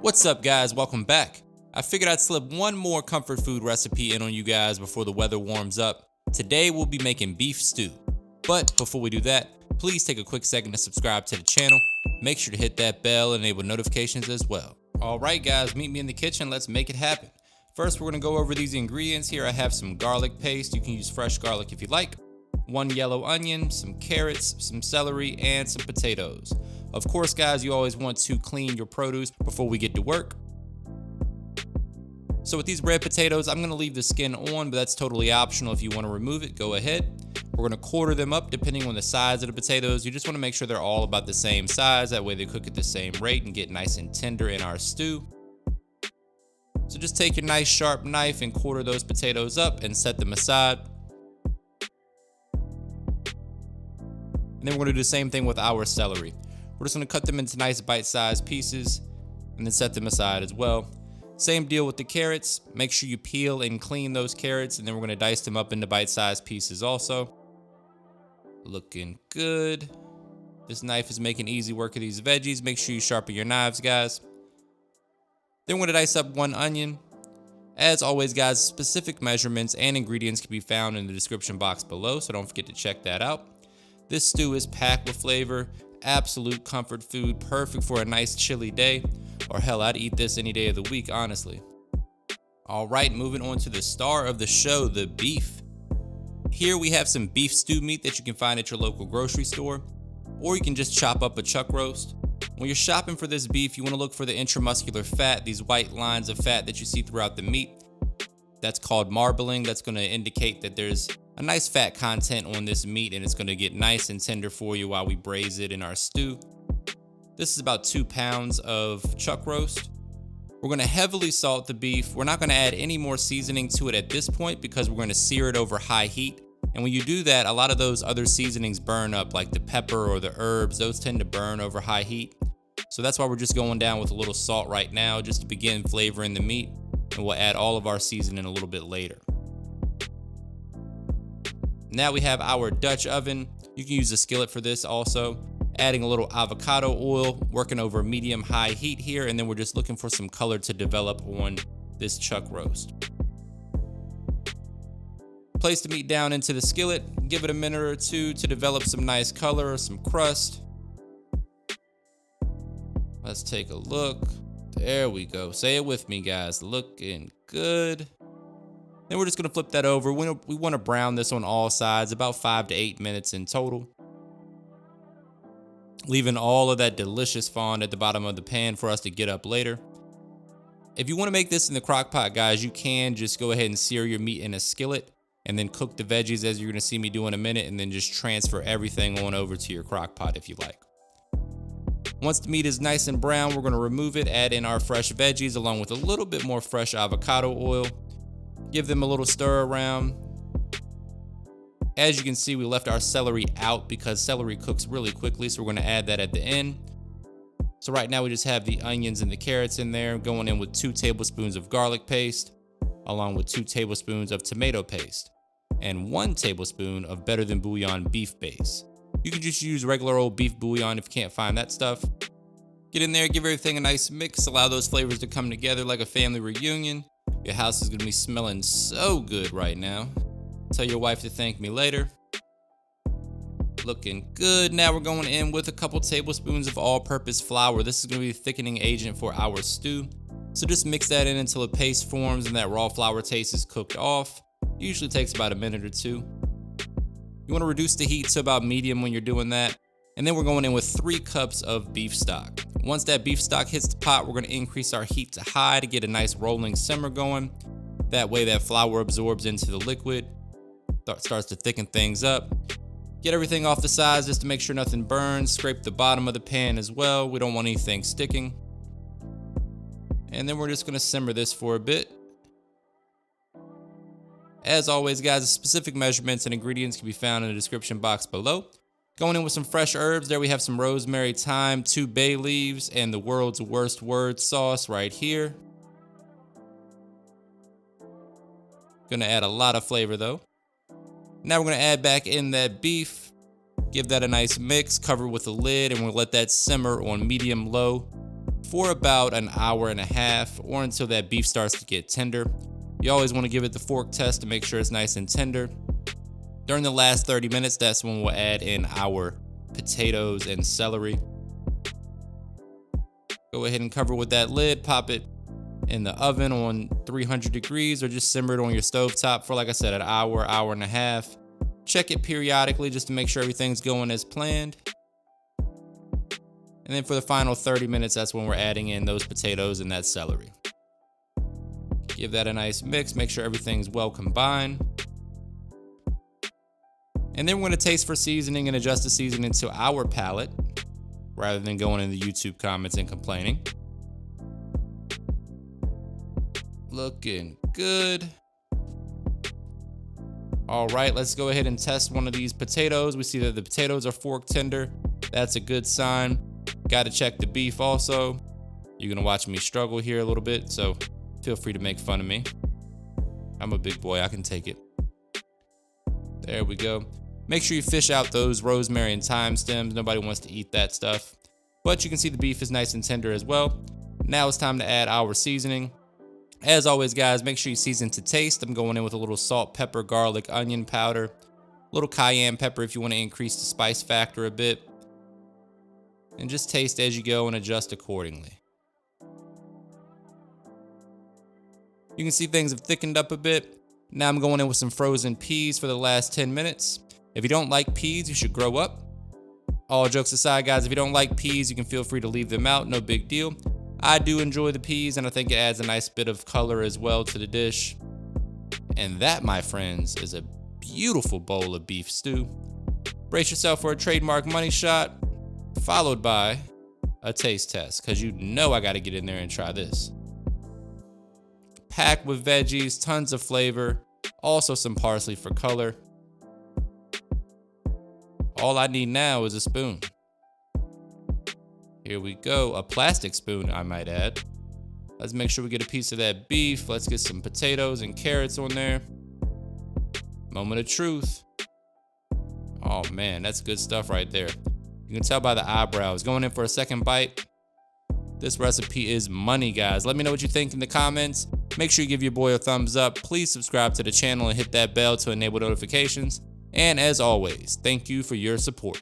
What's up, guys? Welcome back. I figured I'd slip one more comfort food recipe in on you guys before the weather warms up. Today we'll be making beef stew. But before we do that, please take a quick second to subscribe to the channel. Make sure to hit that bell and enable notifications as well. Alright guys, meet me in the kitchen. Let's make it happen. First, we're going to go over these ingredients here. I have some garlic paste. You can use fresh garlic if you like. 1 yellow onion, some carrots, some celery, and some potatoes. Of course, guys, you always want to clean your produce before we get to work. So with these red potatoes, I'm going to leave the skin on, but that's totally optional. If you want to remove it, go ahead. We're going to quarter them up depending on the size of the potatoes. You just want to make sure they're all about the same size. That way they cook at the same rate and get nice and tender in our stew. So just take your nice sharp knife and quarter those potatoes up and set them aside. And then we're going to do the same thing with our celery. We're just going to cut them into nice bite-sized pieces and then set them aside as well. Same deal with the carrots. Make sure you peel and clean those carrots, and then we're going to dice them up into bite-sized pieces also. Looking good. This knife is making easy work of these veggies. Make sure you sharpen your knives, guys. Then we're going to dice up 1 onion. As always, guys, specific measurements and ingredients can be found in the description box below, so don't forget to check that out. This stew is packed with flavor, absolute comfort food, perfect for a nice chilly day, or hell, I'd eat this any day of the week, honestly. All right, moving on to the star of the show, the beef. Here we have some beef stew meat that you can find at your local grocery store, or you can just chop up a chuck roast. When you're shopping for this beef, you want to look for the intramuscular fat, these white lines of fat that you see throughout the meat. That's called marbling. That's going to indicate that there's a nice fat content on this meat, and it's going to get nice and tender for you while we braise it in our stew. This is about 2 pounds of chuck roast. We're going to heavily salt the beef. We're not going to add any more seasoning to it at this point because we're going to sear it over high heat. And when you do that, a lot of those other seasonings burn up, like the pepper or the herbs. Those tend to burn over high heat. So that's why we're just going down with a little salt right now, just to begin flavoring the meat. And we'll add all of our seasoning a little bit later. Now we have our Dutch oven. You can use a skillet for this also. Adding a little avocado oil, working over medium-high heat here, and then we're just looking for some color to develop on this chuck roast. Place the meat down into the skillet, give it a minute or two to develop some nice color or some crust. Let's take a look. There we go. Say it with me, guys. Looking good. Then we're just going to flip that over. We want to brown this on all sides, about 5 to 8 minutes in total. Leaving all of that delicious fond at the bottom of the pan for us to get up later. If you want to make this in the crock pot, guys, you can just go ahead and sear your meat in a skillet and then cook the veggies as you're going to see me do in a minute, and then just transfer everything on over to your crock pot if you like. Once the meat is nice and brown, we're going to remove it, add in our fresh veggies along with a little bit more fresh avocado oil. Give them a little stir around. As you can see, we left our celery out because celery cooks really quickly, so we're going to add that at the end. So right now we just have the onions and the carrots in there, going in with 2 tablespoons of garlic paste, along with 2 tablespoons of tomato paste, and 1 tablespoon of Better Than Bouillon beef base. You can just use regular old beef bouillon if you can't find that stuff. Get in there, give everything a nice mix, allow those flavors to come together like a family reunion. Your house is going to be smelling so good right now. Tell your wife to thank me later. Looking good. Now we're going in with a couple tablespoons of all-purpose flour. This is going to be the thickening agent for our stew. So just mix that in until a paste forms and that raw flour taste is cooked off. Usually takes about a minute or two. You want to reduce the heat to about medium when you're doing that. And then we're going in with 3 cups of beef stock. Once that beef stock hits the pot, we're going to increase our heat to high to get a nice rolling simmer going. That way that flour absorbs into the liquid, starts to thicken things up. Get everything off the sides just to make sure nothing burns. Scrape the bottom of the pan as well. We don't want anything sticking. And then we're just going to simmer this for a bit. As always, guys, the specific measurements and ingredients can be found in the description box below. Going in with some fresh herbs. There we have some rosemary, thyme, 2 bay leaves, and the world's worst word sauce right here. Gonna add a lot of flavor though. Now we're gonna add back in that beef. Give that a nice mix, cover with a lid, and we'll let that simmer on medium-low for about an hour and a half or until that beef starts to get tender. You always want to give it the fork test to make sure it's nice and tender. During the last 30 minutes, that's when we'll add in our potatoes and celery. Go ahead and cover with that lid, pop it in the oven on 300 degrees or just simmer it on your stovetop for, like I said, an hour, hour and a half. Check it periodically just to make sure everything's going as planned. And then for the final 30 minutes, that's when we're adding in those potatoes and that celery. Give that a nice mix, make sure everything's well combined. And then we're gonna taste for seasoning and adjust the seasoning to our palate rather than going in the YouTube comments and complaining. Looking good. All right, let's go ahead and test one of these potatoes. We see that the potatoes are fork tender. That's a good sign. Got to check the beef also. You're gonna watch me struggle here a little bit, so feel free to make fun of me. I'm a big boy, I can take it. There we go. Make sure you fish out those rosemary and thyme stems. Nobody wants to eat that stuff. But you can see the beef is nice and tender as well. Now it's time to add our seasoning. As always, guys, make sure you season to taste. I'm going in with a little salt, pepper, garlic, onion powder, a little cayenne pepper if you want to increase the spice factor a bit. And just taste as you go and adjust accordingly. You can see things have thickened up a bit. Now I'm going in with some frozen peas for the last 10 minutes. If you don't like peas, you should grow up. All jokes aside, guys, if you don't like peas, you can feel free to leave them out. No big deal. I do enjoy the peas, and I think it adds a nice bit of color as well to the dish. And that, my friends, is a beautiful bowl of beef stew. Brace yourself for a trademark money shot, followed by a taste test, because you know I got to get in there and try this. Packed with veggies, tons of flavor, also some parsley for color. All I need now is a spoon. Here we go, a plastic spoon, I might add. Let's make sure we get a piece of that beef. Let's get some potatoes and carrots on there. Moment of truth. Oh man, that's good stuff right there. You can tell by the eyebrows. Going in for a second bite. This recipe is money, guys. Let me know what you think in the comments. Make sure you give your boy a thumbs up. Please subscribe to the channel and hit that bell to enable notifications. And as always, thank you for your support.